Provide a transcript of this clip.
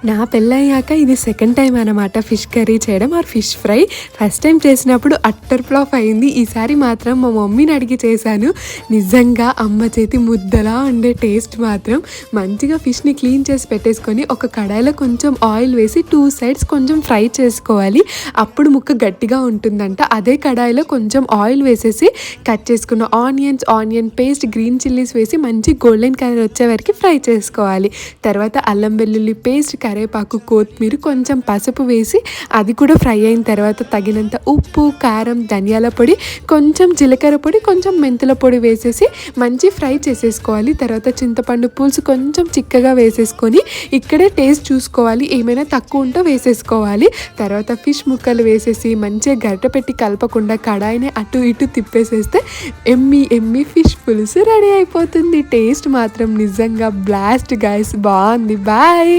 నా పెళ్ళయ్యాక ఇది సెకండ్ టైం అనమాట ఫిష్ కర్రీ చేయడం or fish fry. First time చేసినప్పుడు అట్టర్ ఫ్లాప్ అయింది. ఈసారి మాత్రం మా మమ్మీని అడిగి చేశాను. నిజంగా అమ్మ చేతి ముద్దలా ఉండే టేస్ట్ మాత్రం. మంచిగా ఫిష్ని క్లీన్ చేసి పెట్టేసుకొని ఒక కడాయిలో కొంచెం ఆయిల్ వేసి 2 సైడ్స్ కొంచెం ఫ్రై చేసుకోవాలి. అప్పుడు ముక్క గట్టిగా ఉంటుందంట. అదే కడాయిలో కొంచెం ఆయిల్ వేసేసి కట్ చేసుకున్న ఆనియన్ పేస్ట్, గ్రీన్ చిల్లీస్ వేసి మంచి గోల్డెన్ కలర్ వచ్చే వరకు ఫ్రై చేసుకోవాలి. తర్వాత అల్లం వెల్లుల్లి పేస్ట్, కరివేపాకు, కొత్తిమీర, కొంచెం పసుపు వేసి అది కూడా ఫ్రై అయిన తర్వాత తగినంత ఉప్పు, కారం, ధనియాల పొడి, కొంచెం జీలకర్ర పొడి, కొంచెం మెంతుల పొడి వేసేసి మంచి ఫ్రై చేసేసుకోవాలి. తర్వాత చింతపండు పులుసు కొంచెం చిక్కగా వేసేసుకొని ఇక్కడే టేస్ట్ చూసుకోవాలి, ఏమైనా తక్కువ ఉంటే వేసేసుకోవాలి. తర్వాత ఫిష్ ముక్కలు వేసేసి మంచిగా గరిటె పెట్టి కలపకుండా కడాయిని అటు ఇటు తిప్పేసేస్తే ఎమ్మి ఫిష్ పులుసు రెడీ అయిపోతుంది. టేస్ట్ మాత్రం నిజంగా బ్లాస్ట్ గైస్, బాగుంది. బాయ్.